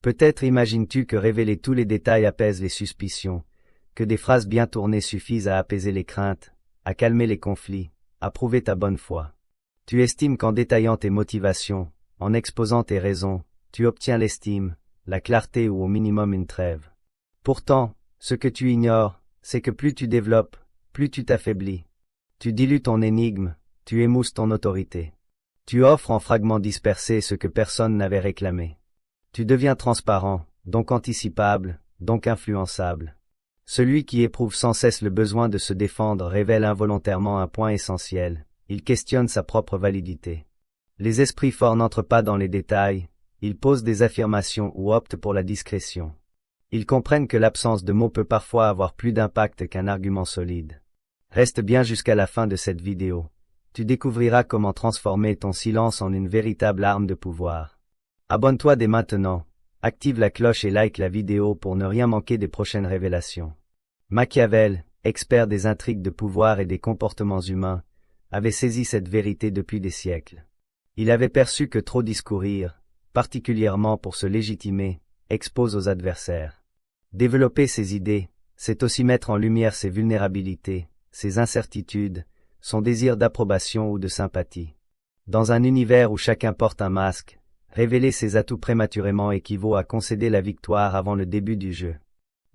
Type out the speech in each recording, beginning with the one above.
Peut-être imagines-tu que révéler tous les détails apaise les suspicions, que des phrases bien tournées suffisent à apaiser les craintes, à calmer les conflits, à prouver ta bonne foi. Tu estimes qu'en détaillant tes motivations, en exposant tes raisons, tu obtiens l'estime, la clarté ou au minimum une trêve. Pourtant, ce que tu ignores, c'est que plus tu développes, plus tu t'affaiblis. Tu dilues ton énigme, tu émousses ton autorité. Tu offres en fragments dispersés ce que personne n'avait réclamé. Tu deviens transparent, donc anticipable, donc influençable. Celui qui éprouve sans cesse le besoin de se défendre révèle involontairement un point essentiel, il questionne sa propre validité. Les esprits forts n'entrent pas dans les détails, ils posent des affirmations ou optent pour la discrétion. Ils comprennent que l'absence de mots peut parfois avoir plus d'impact qu'un argument solide. Reste bien jusqu'à la fin de cette vidéo. Tu découvriras comment transformer ton silence en une véritable arme de pouvoir. Abonne-toi dès maintenant, active la cloche et like la vidéo pour ne rien manquer des prochaines révélations. Machiavel, expert des intrigues de pouvoir et des comportements humains, avait saisi cette vérité depuis des siècles. Il avait perçu que trop discourir, particulièrement pour se légitimer, expose aux adversaires. Développer ses idées, c'est aussi mettre en lumière ses vulnérabilités, ses incertitudes, son désir d'approbation ou de sympathie. Dans un univers où chacun porte un masque, révéler ses atouts prématurément équivaut à concéder la victoire avant le début du jeu.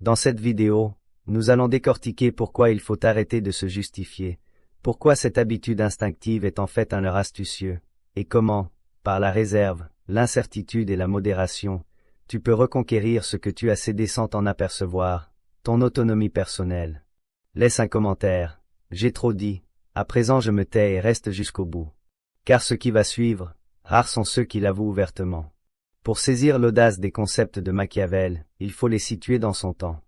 Dans cette vidéo, nous allons décortiquer pourquoi il faut arrêter de se justifier, pourquoi cette habitude instinctive est en fait un leurre astucieux, et comment, par la réserve, l'incertitude et la modération, tu peux reconquérir ce que tu as cédé sans t'en apercevoir, ton autonomie personnelle. Laisse un commentaire, j'ai trop dit, à présent je me tais et reste jusqu'au bout. Car ce qui va suivre, rares sont ceux qui l'avouent ouvertement. Pour saisir l'audace des concepts de Machiavel, il faut les situer dans son temps.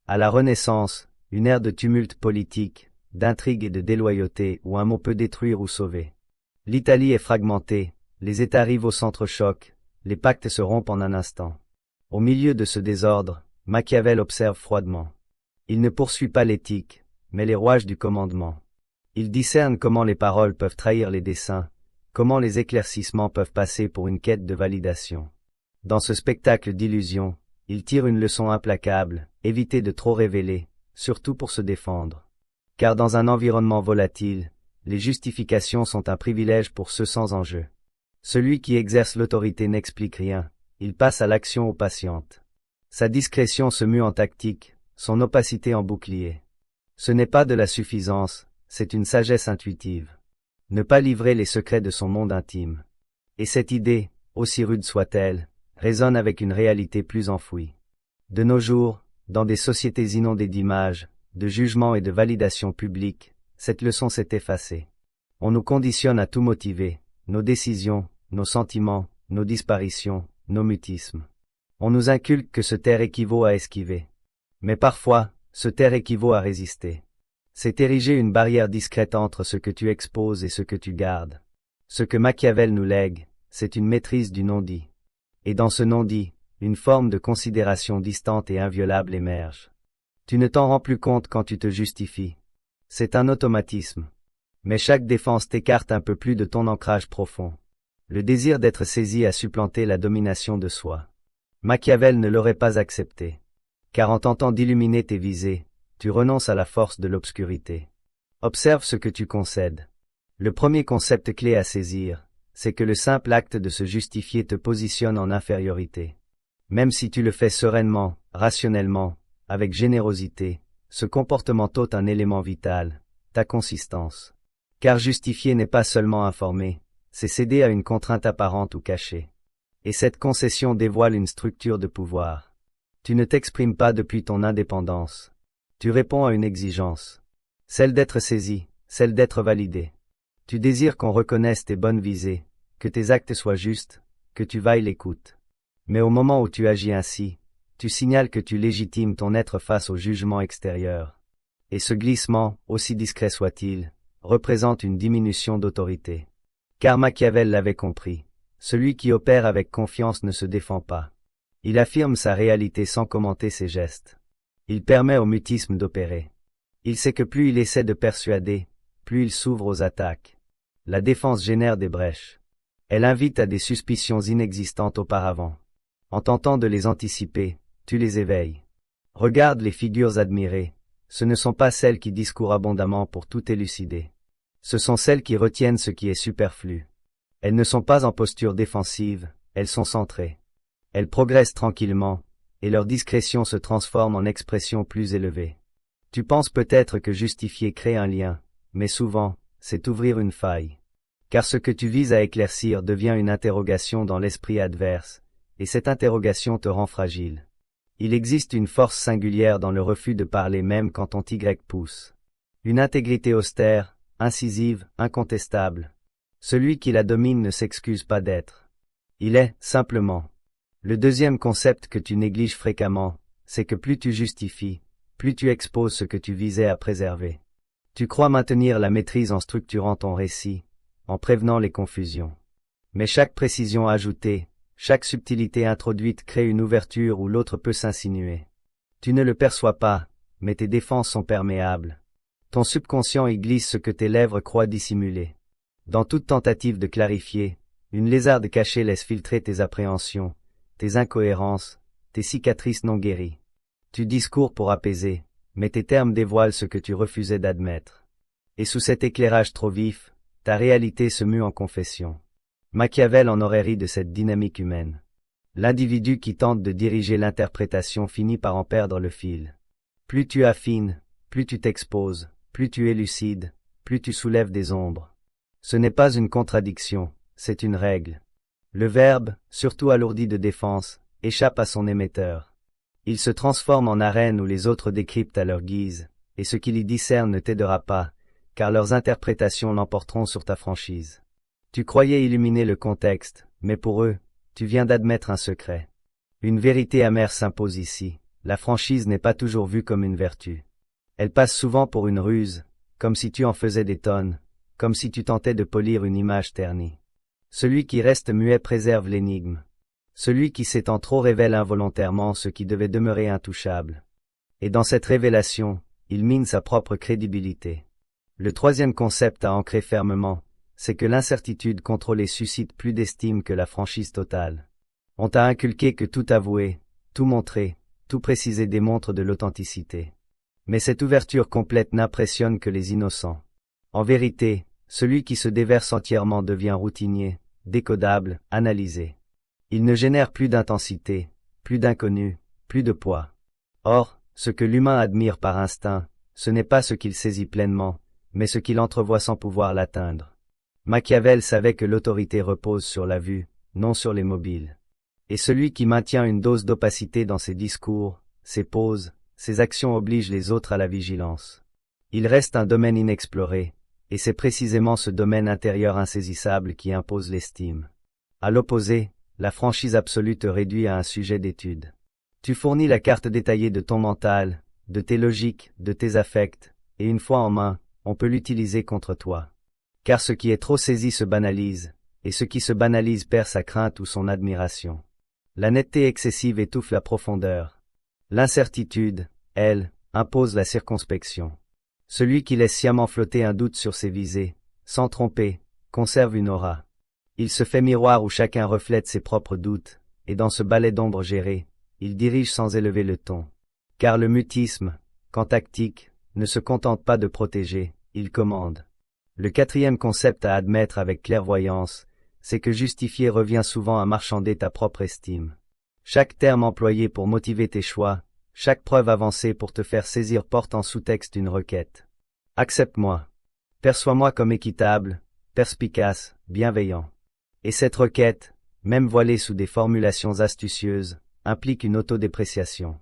À la Renaissance, une ère de tumulte politique, d'intrigue et de déloyauté où un mot peut détruire ou sauver. L'Italie est fragmentée, les États rivaux s'entrechoquent, les pactes se rompent en un instant. Au milieu de ce désordre, Machiavel observe froidement. Il ne poursuit pas l'éthique, mais les rouages du commandement. Il discerne comment les paroles peuvent trahir les desseins, comment les éclaircissements peuvent passer pour une quête de validation. Dans ce spectacle d'illusions, il tire une leçon implacable, éviter de trop révéler, surtout pour se défendre. Car dans un environnement volatile, les justifications sont un privilège pour ceux sans enjeu. Celui qui exerce l'autorité n'explique rien, il passe à l'action aux patientes. Sa discrétion se mue en tactique, son opacité en bouclier. Ce n'est pas de la suffisance, c'est une sagesse intuitive. Ne pas livrer les secrets de son monde intime. Et cette idée, aussi rude soit-elle, résonne avec une réalité plus enfouie. De nos jours, dans des sociétés inondées d'images, de jugements et de validations publiques, cette leçon s'est effacée. On nous conditionne à tout motiver, nos décisions, nos sentiments, nos disparitions, nos mutismes. On nous inculque que se taire équivaut à esquiver. Mais parfois, se taire équivaut à résister. C'est ériger une barrière discrète entre ce que tu exposes et ce que tu gardes. Ce que Machiavel nous lègue, c'est une maîtrise du non-dit. Et dans ce non-dit, une forme de considération distante et inviolable émerge. Tu ne t'en rends plus compte quand tu te justifies. C'est un automatisme. Mais chaque défense t'écarte un peu plus de ton ancrage profond. Le désir d'être saisi a supplanté la domination de soi. Machiavel ne l'aurait pas accepté. Car en tentant d'illuminer tes visées, tu renonces à la force de l'obscurité. Observe ce que tu concèdes. Le premier concept clé à saisir, c'est que le simple acte de se justifier te positionne en infériorité. Même si tu le fais sereinement, rationnellement, avec générosité, ce comportement t'ôte un élément vital, ta consistance. Car justifier n'est pas seulement informer, c'est céder à une contrainte apparente ou cachée. Et cette concession dévoile une structure de pouvoir. Tu ne t'exprimes pas depuis ton indépendance. Tu réponds à une exigence. Celle d'être saisi, celle d'être validé. Tu désires qu'on reconnaisse tes bonnes visées, que tes actes soient justes, que tu vailles l'écoute. Mais au moment où tu agis ainsi, tu signales que tu légitimes ton être face au jugement extérieur. Et ce glissement, aussi discret soit-il, représente une diminution d'autorité. Car Machiavel l'avait compris. Celui qui opère avec confiance ne se défend pas. Il affirme sa réalité sans commenter ses gestes. Il permet au mutisme d'opérer. Il sait que plus il essaie de persuader, plus il s'ouvre aux attaques. La défense génère des brèches. Elle invite à des suspicions inexistantes auparavant. En tentant de les anticiper, tu les éveilles. Regarde les figures admirées. Ce ne sont pas celles qui discourent abondamment pour tout élucider. Ce sont celles qui retiennent ce qui est superflu. Elles ne sont pas en posture défensive, elles sont centrées. Elles progressent tranquillement, et leur discrétion se transforme en expression plus élevée. Tu penses peut-être que justifier crée un lien, mais souvent, c'est ouvrir une faille. Car ce que tu vises à éclaircir devient une interrogation dans l'esprit adverse, et cette interrogation te rend fragile. Il existe une force singulière dans le refus de parler même quand ton Y pousse. Une intégrité austère, incisive, incontestable. Celui qui la domine ne s'excuse pas d'être. Il est, simplement. Le deuxième concept que tu négliges fréquemment, c'est que plus tu justifies, plus tu exposes ce que tu visais à préserver. Tu crois maintenir la maîtrise en structurant ton récit, en prévenant les confusions. Mais chaque précision ajoutée, chaque subtilité introduite crée une ouverture où l'autre peut s'insinuer. Tu ne le perçois pas, mais tes défenses sont perméables. Ton subconscient y glisse ce que tes lèvres croient dissimuler. Dans toute tentative de clarifier, une lézarde cachée laisse filtrer tes appréhensions, tes incohérences, tes cicatrices non guéries. Tu discours pour apaiser, mais tes termes dévoilent ce que tu refusais d'admettre. Et sous cet éclairage trop vif, ta réalité se mue en confession. Machiavel en aurait ri de cette dynamique humaine. L'individu qui tente de diriger l'interprétation finit par en perdre le fil. Plus tu affines, plus tu t'exposes, plus tu élucides, plus tu soulèves des ombres. Ce n'est pas une contradiction, c'est une règle. Le verbe, surtout alourdi de défense, échappe à son émetteur. Il se transforme en arène où les autres décryptent à leur guise, et ce qu'il y discerne ne t'aidera pas, car leurs interprétations l'emporteront sur ta franchise. Tu croyais illuminer le contexte, mais pour eux, tu viens d'admettre un secret. Une vérité amère s'impose ici, la franchise n'est pas toujours vue comme une vertu. Elle passe souvent pour une ruse, comme si tu en faisais des tonnes, comme si tu tentais de polir une image ternie. Celui qui reste muet préserve l'énigme. Celui qui s'étend trop révèle involontairement ce qui devait demeurer intouchable. Et dans cette révélation, il mine sa propre crédibilité. Le troisième concept à ancrer fermement, c'est que l'incertitude contrôlée suscite plus d'estime que la franchise totale. On t'a inculqué que tout avouer, tout montrer, tout préciser démontre de l'authenticité. Mais cette ouverture complète n'impressionne que les innocents. En vérité, celui qui se déverse entièrement devient routinier, décodable, analysé. Il ne génère plus d'intensité, plus d'inconnu, plus de poids. Or, ce que l'humain admire par instinct, ce n'est pas ce qu'il saisit pleinement, mais ce qu'il entrevoit sans pouvoir l'atteindre. Machiavel savait que l'autorité repose sur la vue, non sur les mobiles. Et celui qui maintient une dose d'opacité dans ses discours, ses pauses, ses actions oblige les autres à la vigilance. Il reste un domaine inexploré, et c'est précisément ce domaine intérieur insaisissable qui impose l'estime. À l'opposé, la franchise absolue te réduit à un sujet d'étude. Tu fournis la carte détaillée de ton mental, de tes logiques, de tes affects, et une fois en main, on peut l'utiliser contre toi. Car ce qui est trop saisi se banalise, et ce qui se banalise perd sa crainte ou son admiration. La netteté excessive étouffe la profondeur. L'incertitude, elle, impose la circonspection. Celui qui laisse sciemment flotter un doute sur ses visées, sans tromper, conserve une aura. Il se fait miroir où chacun reflète ses propres doutes, et dans ce balai d'ombre géré, il dirige sans élever le ton. Car le mutisme, quand tactique, ne se contente pas de protéger, il commande. Le quatrième concept à admettre avec clairvoyance, c'est que justifier revient souvent à marchander ta propre estime. Chaque terme employé pour motiver tes choix, chaque preuve avancée pour te faire saisir porte en sous-texte une requête. Accepte-moi. Perçois-moi comme équitable, perspicace, bienveillant. Et cette requête, même voilée sous des formulations astucieuses, implique une autodépréciation.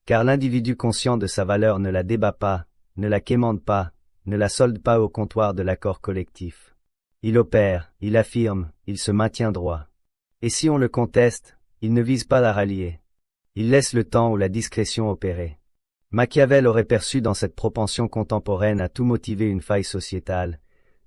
Car l'individu conscient de sa valeur ne la débat pas, ne la quémande pas, ne la solde pas au comptoir de l'accord collectif. Il opère, il affirme, il se maintient droit. Et si on le conteste, il ne vise pas à rallier. Il laisse le temps ou la discrétion opérer. Machiavel aurait perçu dans cette propension contemporaine à tout motiver une faille sociétale,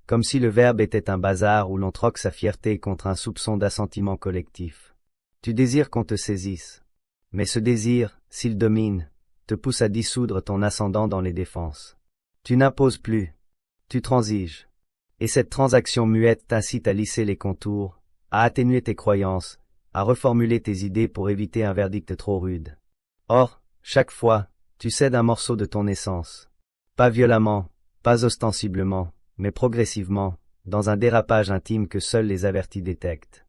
comme si le verbe était un bazar où l'on troque sa fierté contre un soupçon d'assentiment collectif. Tu désires qu'on te saisisse. Mais ce désir, s'il domine, te pousse à dissoudre ton ascendant dans les défenses. Tu n'imposes plus. Tu transiges. Et cette transaction muette t'incite à lisser les contours, à atténuer tes croyances, à reformuler tes idées pour éviter un verdict trop rude. Or, chaque fois, tu cèdes un morceau de ton essence. Pas violemment, pas ostensiblement, mais progressivement, dans un dérapage intime que seuls les avertis détectent.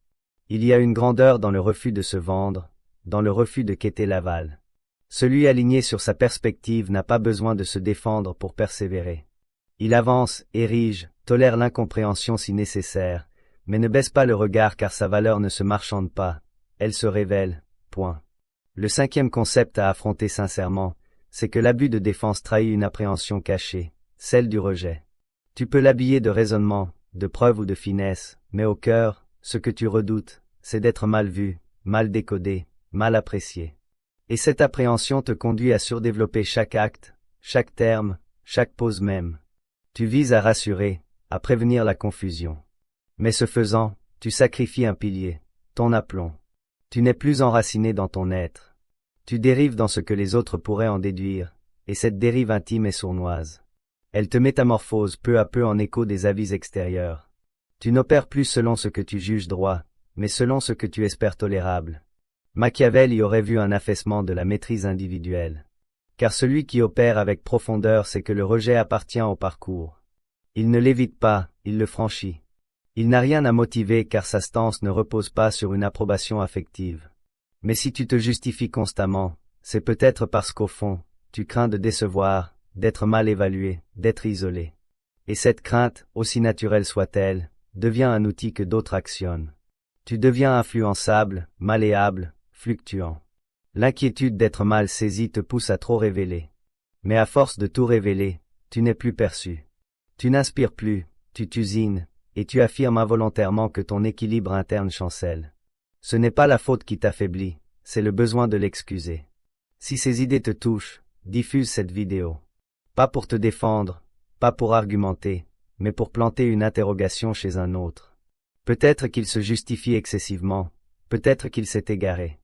Il y a une grandeur dans le refus de se vendre, dans le refus de quêter l'aval. Celui aligné sur sa perspective n'a pas besoin de se défendre pour persévérer. Il avance, érige, tolère l'incompréhension si nécessaire, mais ne baisse pas le regard car sa valeur ne se marchande pas, elle se révèle, point. Le cinquième concept à affronter sincèrement, c'est que l'abus de défense trahit une appréhension cachée, celle du rejet. Tu peux l'habiller de raisonnement, de preuve ou de finesse, mais au cœur, ce que tu redoutes, c'est d'être mal vu, mal décodé, mal apprécié. Et cette appréhension te conduit à surdévelopper chaque acte, chaque terme, chaque pause même. Tu vises à rassurer, à prévenir la confusion. Mais ce faisant, tu sacrifies un pilier, ton aplomb. Tu n'es plus enraciné dans ton être. Tu dérives dans ce que les autres pourraient en déduire, et cette dérive intime est sournoise. Elle te métamorphose peu à peu en écho des avis extérieurs. Tu n'opères plus selon ce que tu juges droit, mais selon ce que tu espères tolérable. Machiavel y aurait vu un affaissement de la maîtrise individuelle. Car celui qui opère avec profondeur sait que le rejet appartient au parcours. Il ne l'évite pas, il le franchit. Il n'a rien à motiver car sa stance ne repose pas sur une approbation affective. Mais si tu te justifies constamment, c'est peut-être parce qu'au fond, tu crains de décevoir, d'être mal évalué, d'être isolé. Et cette crainte, aussi naturelle soit-elle, devient un outil que d'autres actionnent. Tu deviens influençable, malléable, fluctuant. L'inquiétude d'être mal saisi te pousse à trop révéler. Mais à force de tout révéler, tu n'es plus perçu. Tu n'inspires plus, tu t'usines, et tu affirmes involontairement que ton équilibre interne chancelle. Ce n'est pas la faute qui t'affaiblit, c'est le besoin de l'excuser. Si ces idées te touchent, diffuse cette vidéo. Pas pour te défendre, pas pour argumenter, mais pour planter une interrogation chez un autre. Peut-être qu'il se justifie excessivement, peut-être qu'il s'est égaré.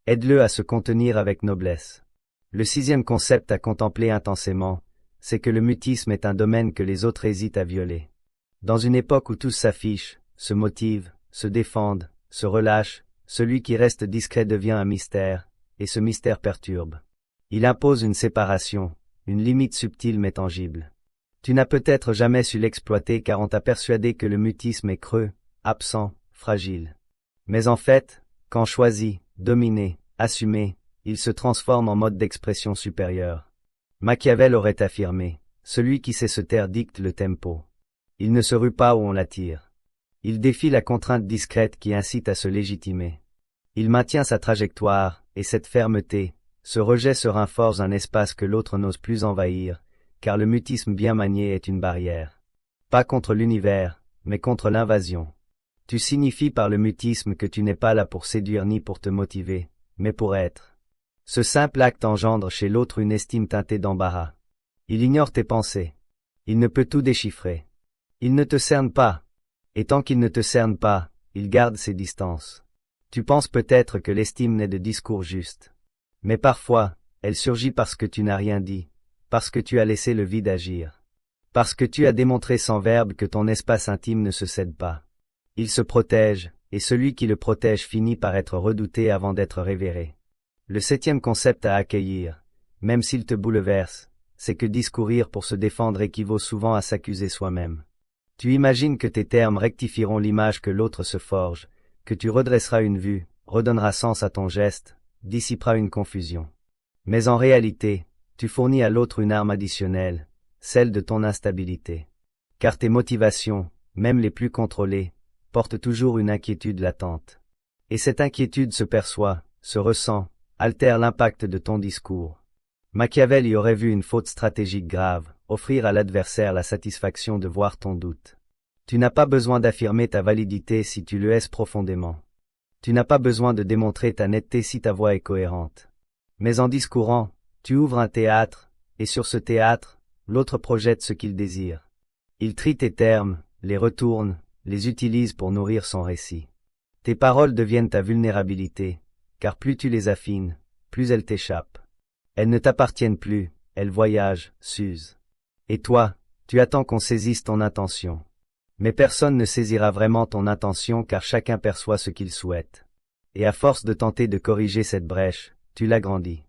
Aide-le à se contenir avec noblesse. Le sixième concept à contempler intensément, c'est que le mutisme est un domaine que les autres hésitent à violer. Dans une époque où tous s'affichent, se motivent, se défendent, se relâchent, celui qui reste discret devient un mystère, et ce mystère perturbe. Il impose une séparation, une limite subtile mais tangible. Tu n'as peut-être jamais su l'exploiter car on t'a persuadé que le mutisme est creux, absent, fragile. Mais en fait, quand choisi, dominé, assumé, il se transforme en mode d'expression supérieure. Machiavel aurait affirmé, celui qui sait se taire dicte le tempo. Il ne se rue pas où on l'attire. Il défie la contrainte discrète qui incite à se légitimer. Il maintient sa trajectoire, et cette fermeté, ce rejet serein forge un espace que l'autre n'ose plus envahir, car le mutisme bien manié est une barrière. Pas contre l'univers, mais contre l'invasion. Tu signifies par le mutisme que tu n'es pas là pour séduire ni pour te motiver, mais pour être. Ce simple acte engendre chez l'autre une estime teintée d'embarras. Il ignore tes pensées. Il ne peut tout déchiffrer. Il ne te cerne pas. Et tant qu'il ne te cerne pas, il garde ses distances. Tu penses peut-être que l'estime naît de discours justes. Mais parfois, elle surgit parce que tu n'as rien dit, parce que tu as laissé le vide agir. Parce que tu as démontré sans verbe que ton espace intime ne se cède pas. Il se protège, et celui qui le protège finit par être redouté avant d'être révéré. Le septième concept à accueillir, même s'il te bouleverse, c'est que discourir pour se défendre équivaut souvent à s'accuser soi-même. Tu imagines que tes termes rectifieront l'image que l'autre se forge, que tu redresseras une vue, redonneras sens à ton geste, dissiperas une confusion. Mais en réalité, tu fournis à l'autre une arme additionnelle, celle de ton instabilité. Car tes motivations, même les plus contrôlées, portent toujours une inquiétude latente. Et cette inquiétude se perçoit, se ressent, altère l'impact de ton discours. Machiavel y aurait vu une faute stratégique grave, offrir à l'adversaire la satisfaction de voir ton doute. Tu n'as pas besoin d'affirmer ta validité si tu le haises profondément. Tu n'as pas besoin de démontrer ta netteté si ta voix est cohérente. Mais en discourant, tu ouvres un théâtre, et sur ce théâtre, l'autre projette ce qu'il désire. Il trie tes termes, les retourne, les utilise pour nourrir son récit. Tes paroles deviennent ta vulnérabilité, car plus tu les affines, plus elles t'échappent. Elles ne t'appartiennent plus, elles voyagent, s'usent. Et toi, tu attends qu'on saisisse ton intention. Mais personne ne saisira vraiment ton intention car chacun perçoit ce qu'il souhaite. Et à force de tenter de corriger cette brèche, tu l'agrandis.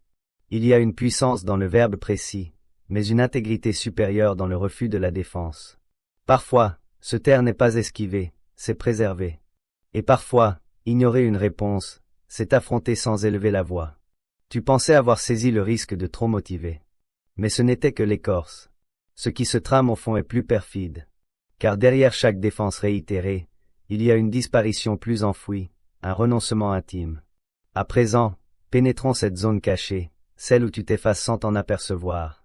Il y a une puissance dans le verbe précis, mais une intégrité supérieure dans le refus de la défense. Parfois, se taire n'est pas esquiver, c'est préserver. Et parfois, ignorer une réponse, c'est affronter sans élever la voix. Tu pensais avoir saisi le risque de trop motiver. Mais ce n'était que l'écorce. Ce qui se trame au fond est plus perfide. Car derrière chaque défense réitérée, il y a une disparition plus enfouie, un renoncement intime. À présent, pénétrons cette zone cachée, celle où tu t'effaces sans t'en apercevoir.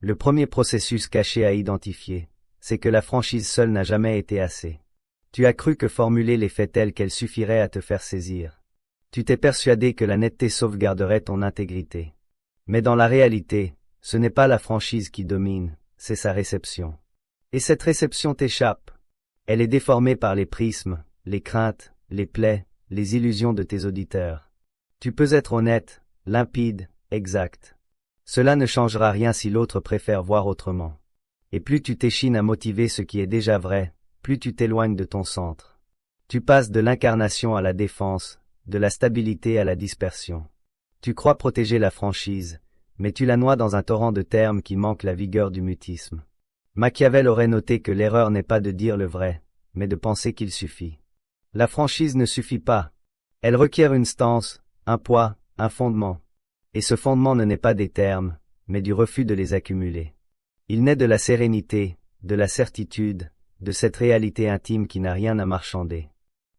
Le premier processus caché à identifier, c'est que la franchise seule n'a jamais été assez. Tu as cru que formuler les faits tels qu'elles suffiraient à te faire saisir. Tu t'es persuadé que la netteté sauvegarderait ton intégrité. Mais dans la réalité, ce n'est pas la franchise qui domine, c'est sa réception. Et cette réception t'échappe. Elle est déformée par les prismes, les craintes, les plaies, les illusions de tes auditeurs. Tu peux être honnête, limpide, exact. Cela ne changera rien si l'autre préfère voir autrement. Et plus tu t'échines à motiver ce qui est déjà vrai, plus tu t'éloignes de ton centre. Tu passes de l'incarnation à la défense, de la stabilité à la dispersion. Tu crois protéger la franchise, mais tu la noies dans un torrent de termes qui manque la vigueur du mutisme. Machiavel aurait noté que l'erreur n'est pas de dire le vrai, mais de penser qu'il suffit. La franchise ne suffit pas. Elle requiert une stance, un poids, un fondement. Et ce fondement ne naît pas des termes, mais du refus de les accumuler. Il naît de la sérénité, de la certitude, de cette réalité intime qui n'a rien à marchander.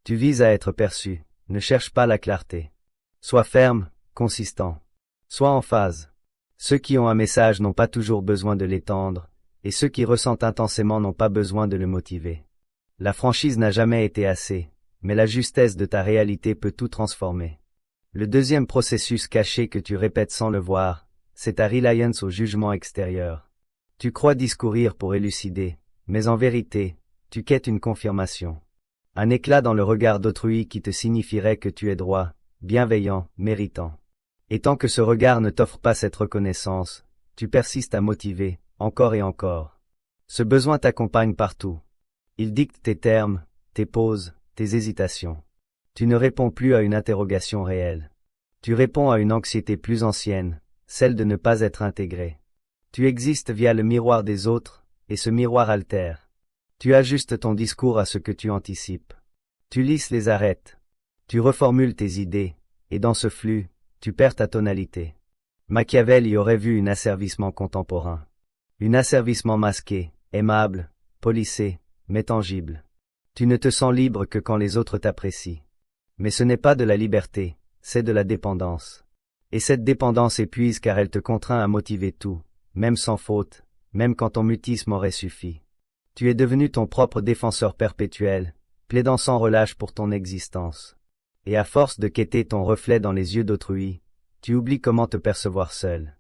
Tu vises à être perçu, ne cherche pas la clarté. Sois ferme, consistant. Sois en phase. Ceux qui ont un message n'ont pas toujours besoin de l'étendre, et ceux qui ressentent intensément n'ont pas besoin de le motiver. La franchise n'a jamais été assez, mais la justesse de ta réalité peut tout transformer. Le deuxième processus caché que tu répètes sans le voir, c'est ta reliance au jugement extérieur. Tu crois discourir pour élucider, mais en vérité, tu quêtes une confirmation. Un éclat dans le regard d'autrui qui te signifierait que tu es droit, bienveillant, méritant. Et tant que ce regard ne t'offre pas cette reconnaissance, tu persistes à motiver, encore et encore. Ce besoin t'accompagne partout. Il dicte tes termes, tes pauses, tes hésitations. Tu ne réponds plus à une interrogation réelle. Tu réponds à une anxiété plus ancienne, celle de ne pas être intégré. Tu existes via le miroir des autres, et ce miroir altère. Tu ajustes ton discours à ce que tu anticipes. Tu lisses les arêtes. Tu reformules tes idées, et dans ce flux, tu perds ta tonalité. Machiavel y aurait vu un asservissement contemporain. Un asservissement masqué, aimable, polissé, mais tangible. Tu ne te sens libre que quand les autres t'apprécient. Mais ce n'est pas de la liberté, c'est de la dépendance. Et cette dépendance épuise car elle te contraint à motiver tout, même sans faute, même quand ton mutisme aurait suffi. Tu es devenu ton propre défenseur perpétuel, plaidant sans relâche pour ton existence. Et à force de quêter ton reflet dans les yeux d'autrui, tu oublies comment te percevoir seul.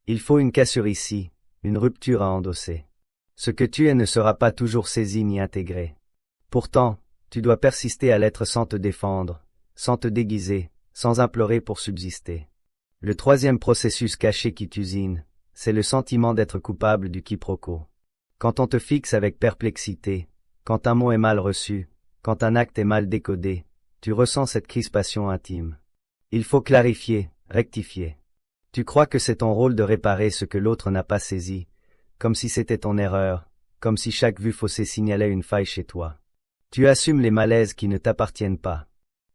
Il faut une cassure ici, une rupture à endosser. Ce que tu es ne sera pas toujours saisi ni intégré. Pourtant, tu dois persister à l'être sans te défendre, sans te déguiser, sans implorer pour subsister. Le troisième processus caché qui t'usine, c'est le sentiment d'être coupable du quiproquo. Quand on te fixe avec perplexité, quand un mot est mal reçu, quand un acte est mal décodé, tu ressens cette crispation intime. Il faut clarifier, rectifier. Tu crois que c'est ton rôle de réparer ce que l'autre n'a pas saisi, comme si c'était ton erreur, comme si chaque vue faussée signalait une faille chez toi. Tu assumes les malaises qui ne t'appartiennent pas.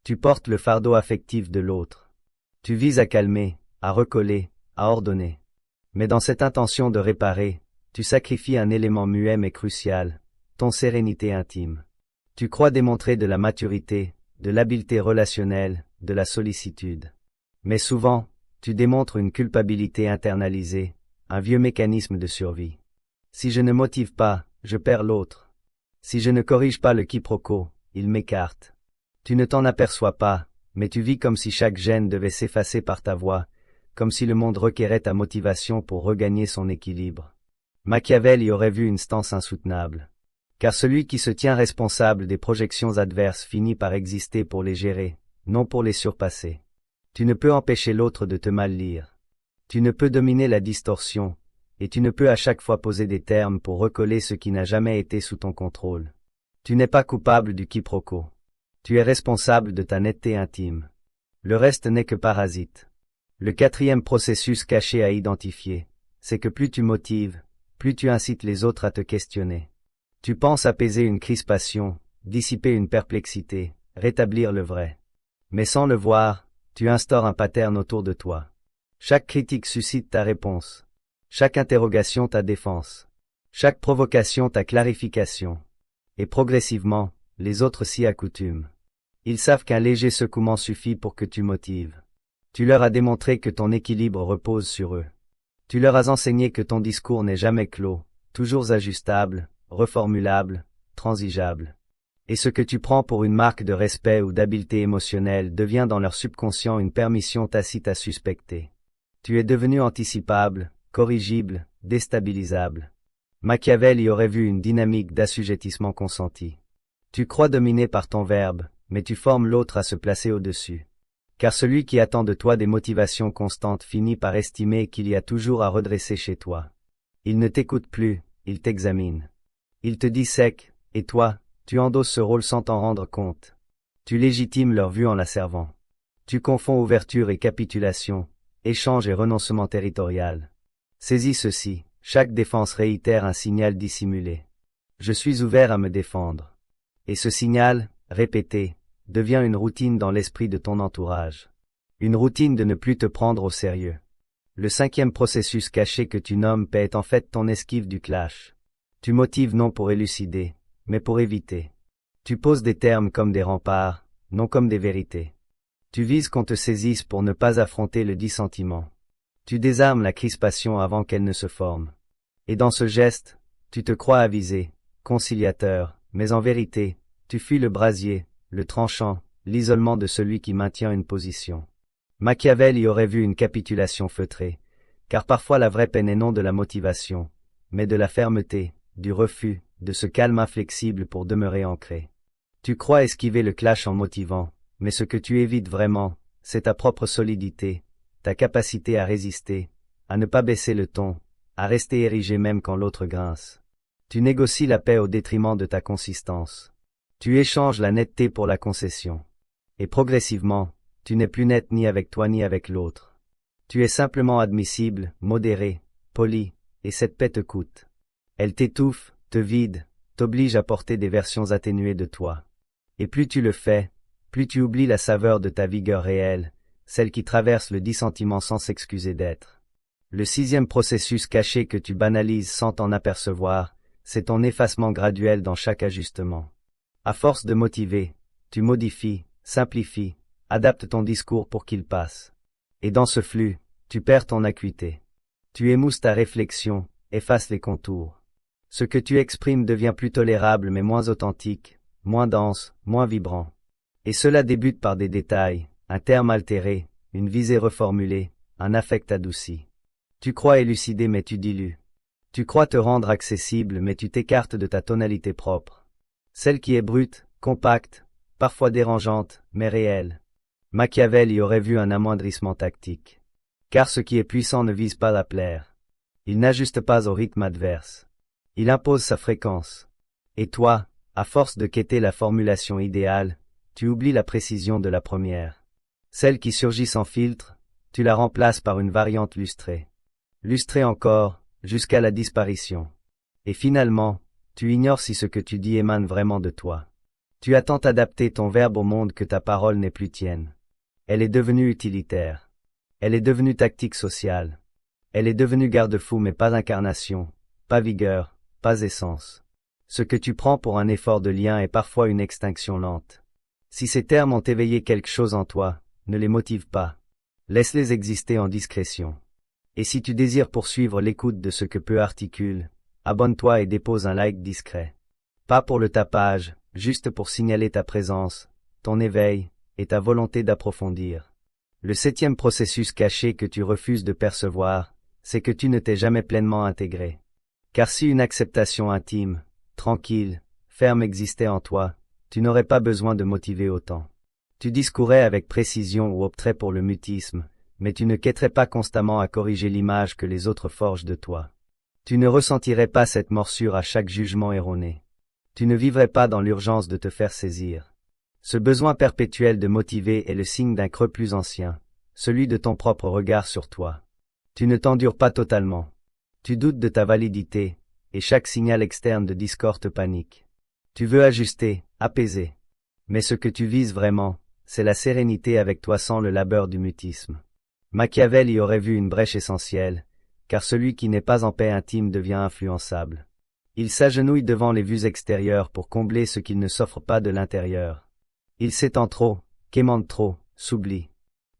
Tu portes le fardeau affectif de l'autre. Tu vises à calmer, à recoller, à ordonner. Mais dans cette intention de réparer, tu sacrifies un élément muet mais crucial, ton sérénité intime. Tu crois démontrer de la maturité, de l'habileté relationnelle, de la sollicitude. Mais souvent, tu démontres une culpabilité internalisée, un vieux mécanisme de survie. Si je ne motive pas, je perds l'autre. Si je ne corrige pas le quiproquo, il m'écarte. Tu ne t'en aperçois pas, mais tu vis comme si chaque gêne devait s'effacer par ta voix, comme si le monde requérait ta motivation pour regagner son équilibre. Machiavel y aurait vu une stance insoutenable. Car celui qui se tient responsable des projections adverses finit par exister pour les gérer, non pour les surpasser. Tu ne peux empêcher l'autre de te mal lire. Tu ne peux dominer la distorsion, et tu ne peux à chaque fois poser des termes pour recoller ce qui n'a jamais été sous ton contrôle. Tu n'es pas coupable du quiproquo. Tu es responsable de ta netteté intime. Le reste n'est que parasite. Le quatrième processus caché à identifier, c'est que plus tu motives, plus tu incites les autres à te questionner. Tu penses apaiser une crispation, dissiper une perplexité, rétablir le vrai. Mais sans le voir, tu instaures un pattern autour de toi. Chaque critique suscite ta réponse. Chaque interrogation ta défense. Chaque provocation ta clarification. Et progressivement, les autres s'y accoutument. Ils savent qu'un léger secouement suffit pour que tu motives. Tu leur as démontré que ton équilibre repose sur eux. Tu leur as enseigné que ton discours n'est jamais clos, toujours ajustable, reformulable, transigeable. Et ce que tu prends pour une marque de respect ou d'habileté émotionnelle devient dans leur subconscient une permission tacite à suspecter. Tu es devenu anticipable, corrigible, déstabilisable. Machiavel y aurait vu une dynamique d'assujettissement consenti. Tu crois dominer par ton verbe, mais tu formes l'autre à se placer au-dessus. Car celui qui attend de toi des motivations constantes finit par estimer qu'il y a toujours à redresser chez toi. Il ne t'écoute plus, il t'examine. Il te dissèque, et toi, tu endosses ce rôle sans t'en rendre compte. Tu légitimes leur vue en la servant. Tu confonds ouverture et capitulation, échange et renoncement territorial. Saisis ceci, chaque défense réitère un signal dissimulé. Je suis ouvert à me défendre. Et ce signal, répété, devient une routine dans l'esprit de ton entourage. Une routine de ne plus te prendre au sérieux. Le cinquième processus caché que tu nommes paix est en fait ton esquive du clash. Tu motives non pour élucider, mais pour éviter. Tu poses des termes comme des remparts, non comme des vérités. Tu vises qu'on te saisisse pour ne pas affronter le dissentiment. Tu désarmes la crispation avant qu'elle ne se forme. Et dans ce geste, tu te crois avisé, conciliateur, mais en vérité, tu fuis le brasier, le tranchant, l'isolement de celui qui maintient une position. Machiavel y aurait vu une capitulation feutrée, car parfois la vraie peine n'est non de la motivation, mais de la fermeté, du refus, de ce calme inflexible pour demeurer ancré. Tu crois esquiver le clash en motivant, mais ce que tu évites vraiment, c'est ta propre solidité, ta capacité à résister, à ne pas baisser le ton, à rester érigé même quand l'autre grince. Tu négocies la paix au détriment de ta consistance. Tu échanges la netteté pour la concession. Et progressivement, tu n'es plus net ni avec toi ni avec l'autre. Tu es simplement admissible, modéré, poli, et cette paix te coûte. Elle t'étouffe, te vide, t'oblige à porter des versions atténuées de toi. Et plus tu le fais, plus tu oublies la saveur de ta vigueur réelle, celle qui traverse le dissentiment sans s'excuser d'être. Le sixième processus caché que tu banalises sans t'en apercevoir, c'est ton effacement graduel dans chaque ajustement. À force de motiver, tu modifies, simplifies, adaptes ton discours pour qu'il passe. Et dans ce flux, tu perds ton acuité. Tu émousses ta réflexion, effaces les contours. Ce que tu exprimes devient plus tolérable mais moins authentique, moins dense, moins vibrant. Et cela débute par des détails, un terme altéré, une visée reformulée, un affect adouci. Tu crois élucider mais tu dilues. Tu crois te rendre accessible mais tu t'écartes de ta tonalité propre. Celle qui est brute, compacte, parfois dérangeante, mais réelle. Machiavel y aurait vu un amoindrissement tactique. Car ce qui est puissant ne vise pas à plaire. Il n'ajuste pas au rythme adverse. Il impose sa fréquence. Et toi, à force de quêter la formulation idéale, tu oublies la précision de la première. Celle qui surgit sans filtre, tu la remplaces par une variante lustrée. Lustrée encore, jusqu'à la disparition. Et finalement, tu ignores si ce que tu dis émane vraiment de toi. Tu as tant adapté ton verbe au monde que ta parole n'est plus tienne. Elle est devenue utilitaire. Elle est devenue tactique sociale. Elle est devenue garde-fou mais pas incarnation, pas vigueur, pas essence. Ce que tu prends pour un effort de lien est parfois une extinction lente. Si ces termes ont éveillé quelque chose en toi, ne les motive pas. Laisse-les exister en discrétion. Et si tu désires poursuivre l'écoute de ce que peu articule, abonne-toi et dépose un like discret. Pas pour le tapage, juste pour signaler ta présence, ton éveil, et ta volonté d'approfondir. Le septième processus caché que tu refuses de percevoir, c'est que tu ne t'es jamais pleinement intégré. Car si une acceptation intime, tranquille, ferme existait en toi, tu n'aurais pas besoin de motiver autant. Tu discourais avec précision ou opterais pour le mutisme, mais tu ne quêterais pas constamment à corriger l'image que les autres forgent de toi. Tu ne ressentirais pas cette morsure à chaque jugement erroné. Tu ne vivrais pas dans l'urgence de te faire saisir. Ce besoin perpétuel de motiver est le signe d'un creux plus ancien, celui de ton propre regard sur toi. Tu ne t'endures pas totalement. Tu doutes de ta validité, et chaque signal externe de discorde te panique. Tu veux ajuster, apaiser. Mais ce que tu vises vraiment, c'est la sérénité avec toi sans le labeur du mutisme. Machiavel y aurait vu une brèche essentielle, car celui qui n'est pas en paix intime devient influençable. Il s'agenouille devant les vues extérieures pour combler ce qu'il ne s'offre pas de l'intérieur. Il s'étend trop, quémande trop, s'oublie.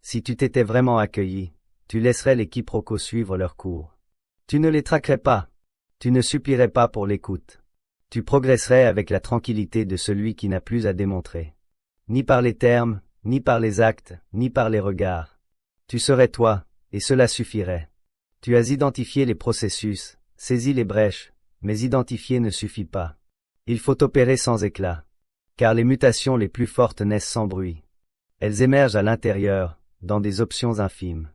Si tu t'étais vraiment accueilli, tu laisserais les quiproquos suivre leur cours. Tu ne les traquerais pas. Tu ne supplierais pas pour l'écoute. Tu progresserais avec la tranquillité de celui qui n'a plus à démontrer. Ni par les termes, ni par les actes, ni par les regards. Tu serais toi, et cela suffirait. Tu as identifié les processus, saisi les brèches, mais identifier ne suffit pas. Il faut opérer sans éclat. Car les mutations les plus fortes naissent sans bruit. Elles émergent à l'intérieur, dans des options infimes.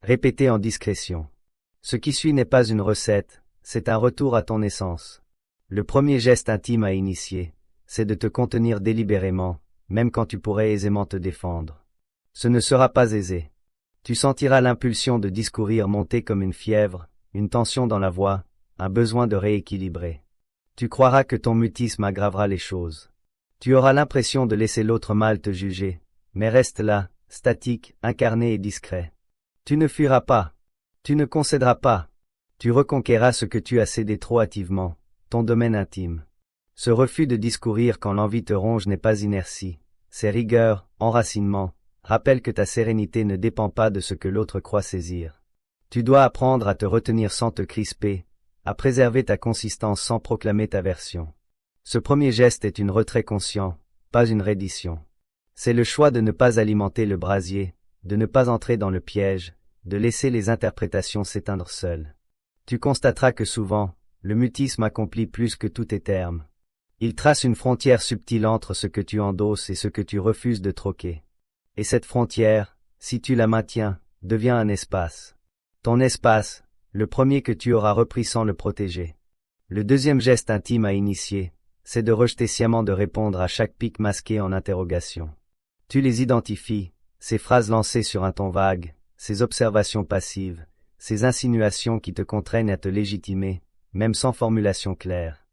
Répétées en discrétion. Ce qui suit n'est pas une recette, c'est un retour à ton essence. Le premier geste intime à initier, c'est de te contenir délibérément, même quand tu pourrais aisément te défendre. Ce ne sera pas aisé. Tu sentiras l'impulsion de discourir monter comme une fièvre, une tension dans la voix, un besoin de rééquilibrer. Tu croiras que ton mutisme aggravera les choses. Tu auras l'impression de laisser l'autre mal te juger, mais reste là, statique, incarné et discret. Tu ne fuiras pas. Tu ne concéderas pas. Tu reconquéras ce que tu as cédé trop hâtivement, ton domaine intime. Ce refus de discourir quand l'envie te ronge n'est pas inertie, c'est rigueur, enracinement, rappelle que ta sérénité ne dépend pas de ce que l'autre croit saisir. Tu dois apprendre à te retenir sans te crisper, à préserver ta consistance sans proclamer ta version. Ce premier geste est une retrait conscient, pas une reddition. C'est le choix de ne pas alimenter le brasier, de ne pas entrer dans le piège, de laisser les interprétations s'éteindre seules. Tu constateras que souvent, le mutisme accomplit plus que tous tes termes. Il trace une frontière subtile entre ce que tu endosses et ce que tu refuses de troquer. Et cette frontière, si tu la maintiens, devient un espace. Ton espace, le premier que tu auras repris sans le protéger. Le deuxième geste intime à initier, c'est de rejeter sciemment de répondre à chaque pic masqué en interrogation. Tu les identifies, ces phrases lancées sur un ton vague, ces observations passives, ces insinuations qui te contraignent à te légitimer, même sans formulation claire.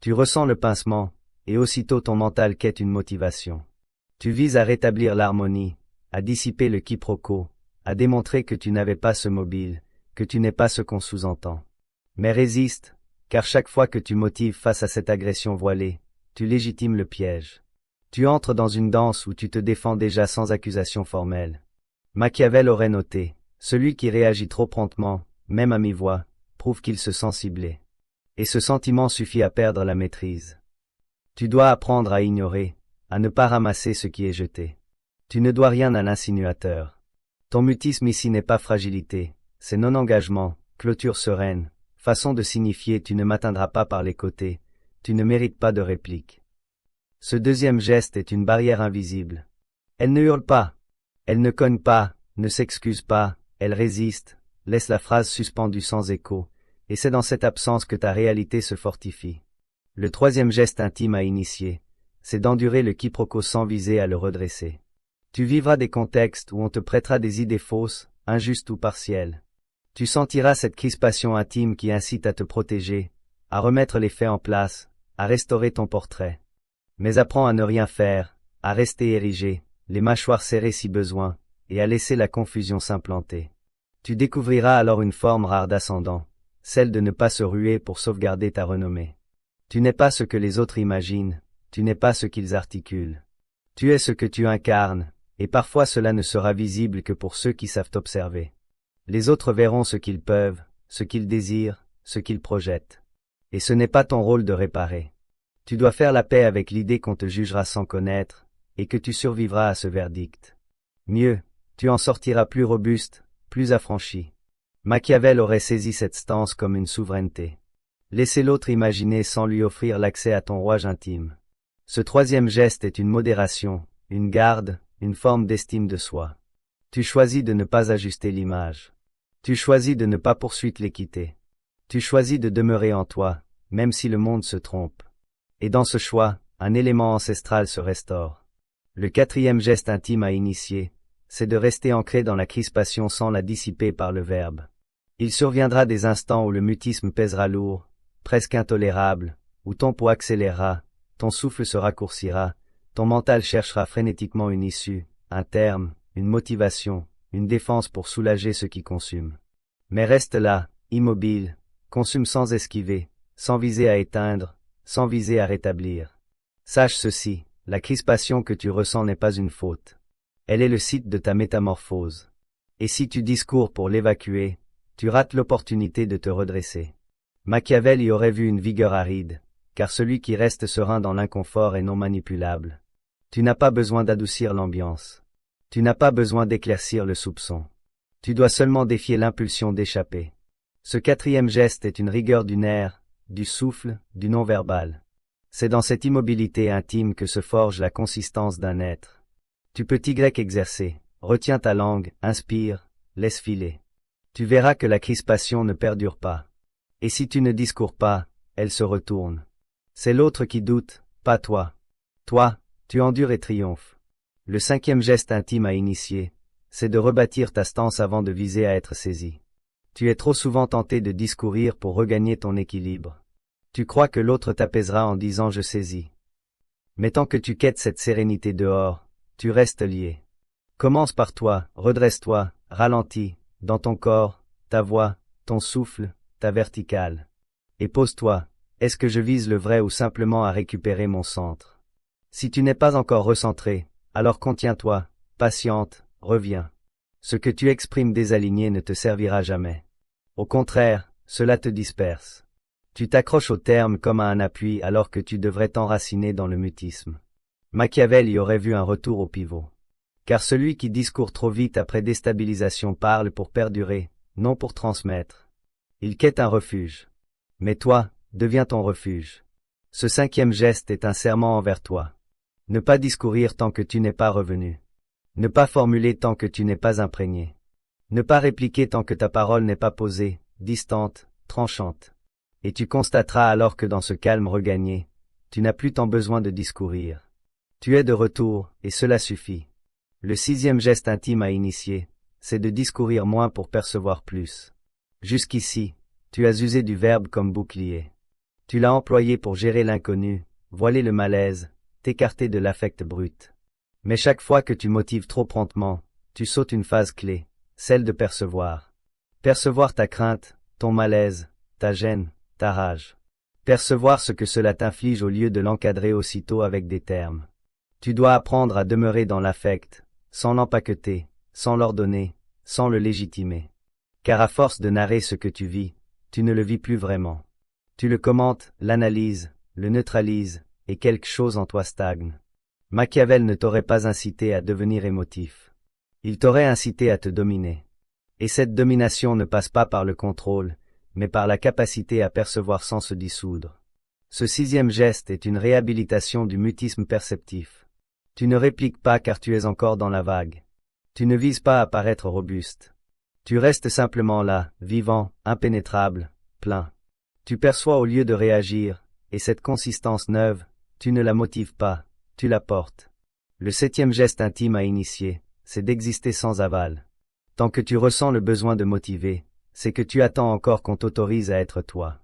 Tu ressens le pincement, et aussitôt ton mental quête une motivation. Tu vises à rétablir l'harmonie, à dissiper le quiproquo, à démontrer que tu n'avais pas ce mobile, que tu n'es pas ce qu'on sous-entend. Mais résiste, car chaque fois que tu motives face à cette agression voilée, tu légitimes le piège. Tu entres dans une danse où tu te défends déjà sans accusation formelle. Machiavel aurait noté, celui qui réagit trop promptement, même à mi-voix, prouve qu'il se sent ciblé. Et ce sentiment suffit à perdre la maîtrise. Tu dois apprendre à ignorer, à ne pas ramasser ce qui est jeté. Tu ne dois rien à l'insinuateur. Ton mutisme ici n'est pas fragilité, c'est non-engagement, clôture sereine, façon de signifier tu ne m'atteindras pas par les côtés, tu ne mérites pas de réplique. Ce deuxième geste est une barrière invisible. Elle ne hurle pas, elle ne cogne pas, ne s'excuse pas, elle résiste, laisse la phrase suspendue sans écho, et c'est dans cette absence que ta réalité se fortifie. Le troisième geste intime à initier, c'est d'endurer le quiproquo sans viser à le redresser. Tu vivras des contextes où on te prêtera des idées fausses, injustes ou partielles. Tu sentiras cette crispation intime qui incite à te protéger, à remettre les faits en place, à restaurer ton portrait. Mais apprends à ne rien faire, à rester érigé, les mâchoires serrées si besoin, et à laisser la confusion s'implanter. Tu découvriras alors une forme rare d'ascendant, celle de ne pas se ruer pour sauvegarder ta renommée. Tu n'es pas ce que les autres imaginent, tu n'es pas ce qu'ils articulent. Tu es ce que tu incarnes, et parfois cela ne sera visible que pour ceux qui savent observer. Les autres verront ce qu'ils peuvent, ce qu'ils désirent, ce qu'ils projettent. Et ce n'est pas ton rôle de réparer. Tu dois faire la paix avec l'idée qu'on te jugera sans connaître, et que tu survivras à ce verdict. Mieux, tu en sortiras plus robuste, plus affranchi. Machiavel aurait saisi cette stance comme une souveraineté. Laisser l'autre imaginer sans lui offrir l'accès à ton rouage intime. Ce troisième geste est une modération, une garde, une forme d'estime de soi. Tu choisis de ne pas ajuster l'image. Tu choisis de ne pas poursuivre l'équité. Tu choisis de demeurer en toi, même si le monde se trompe. Et dans ce choix, un élément ancestral se restaure. Le quatrième geste intime à initier, c'est de rester ancré dans la crispation sans la dissiper par le verbe. Il surviendra des instants où le mutisme pèsera lourd, presque intolérable, où ton pouls accélérera, ton souffle se raccourcira, ton mental cherchera frénétiquement une issue, un terme, une motivation, une défense pour soulager ce qui consume. Mais reste là, immobile, consume sans esquiver, sans viser à éteindre, sans viser à rétablir. Sache ceci, la crispation que tu ressens n'est pas une faute. Elle est le site de ta métamorphose. Et si tu discours pour l'évacuer, tu rates l'opportunité de te redresser. Machiavel y aurait vu une vigueur aride, car celui qui reste serein dans l'inconfort est non manipulable. Tu n'as pas besoin d'adoucir l'ambiance. Tu n'as pas besoin d'éclaircir le soupçon. Tu dois seulement défier l'impulsion d'échapper. Ce quatrième geste est une rigueur du nerf, du souffle, du non-verbal. C'est dans cette immobilité intime que se forge la consistance d'un être. Tu peux Y exercer, retiens ta langue, inspire, laisse filer. Tu verras que la crispation ne perdure pas. Et si tu ne discours pas, elle se retourne. C'est l'autre qui doute, pas toi. Toi, tu endures et triomphes. Le cinquième geste intime à initier, c'est de rebâtir ta stance avant de viser à être saisi. Tu es trop souvent tenté de discourir pour regagner ton équilibre. Tu crois que l'autre t'apaisera en disant je saisis. Mais tant que tu quêtes cette sérénité dehors, tu restes lié. Commence par toi, redresse-toi, ralentis, dans ton corps, ta voix, ton souffle, ta verticale. Et pose-toi, est-ce que je vise le vrai ou simplement à récupérer mon centre? Si tu n'es pas encore recentré, alors contiens-toi, patiente, reviens. Ce que tu exprimes désaligné ne te servira jamais. Au contraire, cela te disperse. Tu t'accroches au terme comme à un appui alors que tu devrais t'enraciner dans le mutisme. Machiavel y aurait vu un retour au pivot. Car celui qui discourt trop vite après déstabilisation parle pour perdurer, non pour transmettre. Il quête un refuge. Mais toi, deviens ton refuge. Ce cinquième geste est un serment envers toi. Ne pas discourir tant que tu n'es pas revenu. Ne pas formuler tant que tu n'es pas imprégné. Ne pas répliquer tant que ta parole n'est pas posée, distante, tranchante. Et tu constateras alors que dans ce calme regagné, tu n'as plus tant besoin de discourir. Tu es de retour, et cela suffit. Le sixième geste intime à initier, c'est de discourir moins pour percevoir plus. Jusqu'ici, tu as usé du verbe comme bouclier. Tu l'as employé pour gérer l'inconnu, voiler le malaise, t'écarter de l'affect brut. Mais chaque fois que tu motives trop promptement, tu sautes une phase clé, celle de percevoir. Percevoir ta crainte, ton malaise, ta gêne, ta rage. Percevoir ce que cela t'inflige au lieu de l'encadrer aussitôt avec des termes. Tu dois apprendre à demeurer dans l'affect, sans l'empaqueter, sans l'ordonner, sans le légitimer. Car à force de narrer ce que tu vis, tu ne le vis plus vraiment. Tu le commentes, l'analyses, le neutralises, et quelque chose en toi stagne. Machiavel ne t'aurait pas incité à devenir émotif. Il t'aurait incité à te dominer. Et cette domination ne passe pas par le contrôle, mais par la capacité à percevoir sans se dissoudre. Ce sixième geste est une réhabilitation du mutisme perceptif. Tu ne répliques pas car tu es encore dans la vague. Tu ne vises pas à paraître robuste. Tu restes simplement là, vivant, impénétrable, plein. Tu perçois au lieu de réagir, et cette consistance neuve, tu ne la motives pas, tu la portes. Le septième geste intime à initier, c'est d'exister sans aval. Tant que tu ressens le besoin de motiver, c'est que tu attends encore qu'on t'autorise à être toi.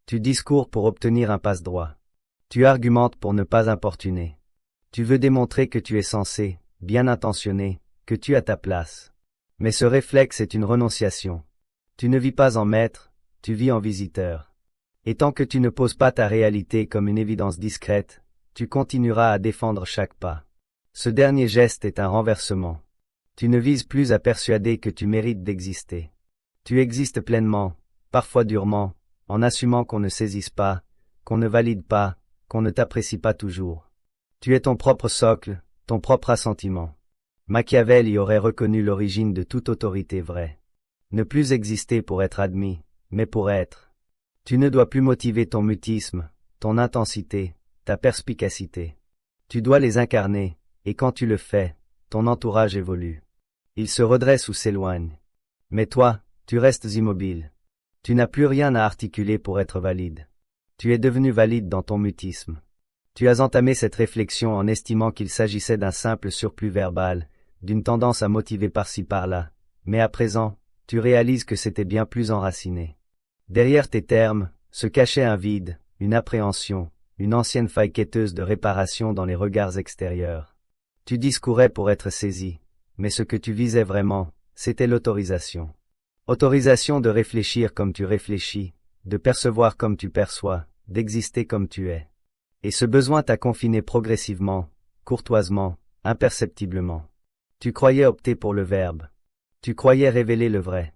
Tu discours pour obtenir un passe-droit. Tu argumentes pour ne pas importuner. Tu veux démontrer que tu es sensé, bien intentionné, que tu as ta place. Mais ce réflexe est une renonciation. Tu ne vis pas en maître, tu vis en visiteur. Et tant que tu ne poses pas ta réalité comme une évidence discrète, tu continueras à défendre chaque pas. Ce dernier geste est un renversement. Tu ne vises plus à persuader que tu mérites d'exister. Tu existes pleinement, parfois durement, en assumant qu'on ne saisisse pas, qu'on ne valide pas, qu'on ne t'apprécie pas toujours. Tu es ton propre socle, ton propre assentiment. Machiavel y aurait reconnu l'origine de toute autorité vraie. Ne plus exister pour être admis, mais pour être. Tu ne dois plus motiver ton mutisme, ton intensité, ta perspicacité. Tu dois les incarner, et quand tu le fais, ton entourage évolue. Il se redresse ou s'éloigne. Mais toi, tu restes immobile. Tu n'as plus rien à articuler pour être valide. Tu es devenu valide dans ton mutisme. Tu as entamé cette réflexion en estimant qu'il s'agissait d'un simple surplus verbal, d'une tendance à motiver par-ci par-là, mais à présent, tu réalises que c'était bien plus enraciné. Derrière tes termes, se cachait un vide, une appréhension, une ancienne faille quêteuse de réparation dans les regards extérieurs. Tu discourais pour être saisi, mais ce que tu visais vraiment, c'était l'autorisation. Autorisation de réfléchir comme tu réfléchis, de percevoir comme tu perçois, d'exister comme tu es. Et ce besoin t'a confiné progressivement, courtoisement, imperceptiblement. Tu croyais opter pour le verbe. Tu croyais révéler le vrai.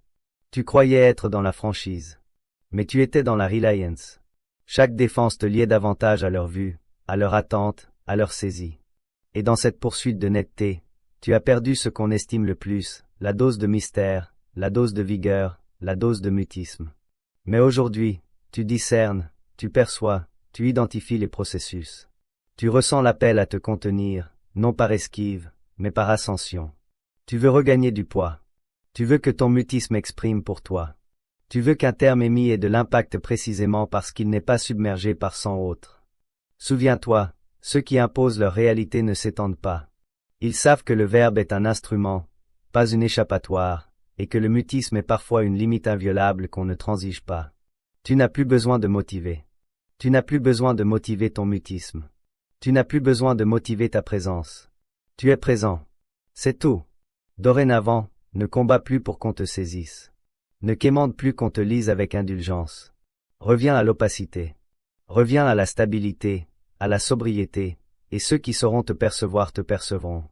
Tu croyais être dans la franchise. Mais tu étais dans la reliance. Chaque défense te liait davantage à leur vue, à leur attente, à leur saisie. Et dans cette poursuite de netteté, tu as perdu ce qu'on estime le plus, la dose de mystère, la dose de vigueur, la dose de mutisme. Mais aujourd'hui, tu discernes, tu perçois, tu identifies les processus. Tu ressens l'appel à te contenir, non par esquive, mais par ascension. Tu veux regagner du poids. Tu veux que ton mutisme exprime pour toi. Tu veux qu'un terme émis ait de l'impact précisément parce qu'il n'est pas submergé par 100 autres. Souviens-toi, ceux qui imposent leur réalité ne s'étendent pas. Ils savent que le verbe est un instrument, pas une échappatoire, et que le mutisme est parfois une limite inviolable qu'on ne transige pas. Tu n'as plus besoin de motiver. Tu n'as plus besoin de motiver ton mutisme. Tu n'as plus besoin de motiver ta présence. Tu es présent. C'est tout. Dorénavant, ne combats plus pour qu'on te saisisse. Ne quémande plus qu'on te lise avec indulgence. Reviens à l'opacité. Reviens à la stabilité, à la sobriété, et ceux qui sauront te percevoir te percevront.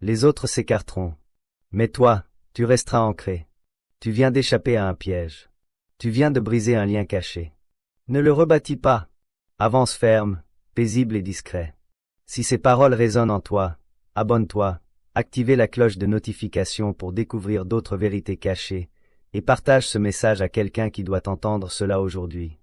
Les autres s'écarteront. Mais toi, tu resteras ancré. Tu viens d'échapper à un piège. Tu viens de briser un lien caché. Ne le rebâtis pas. Avance ferme, paisible et discret. Si ces paroles résonnent en toi, abonne-toi, activez la cloche de notification pour découvrir d'autres vérités cachées, et partage ce message à quelqu'un qui doit entendre cela aujourd'hui.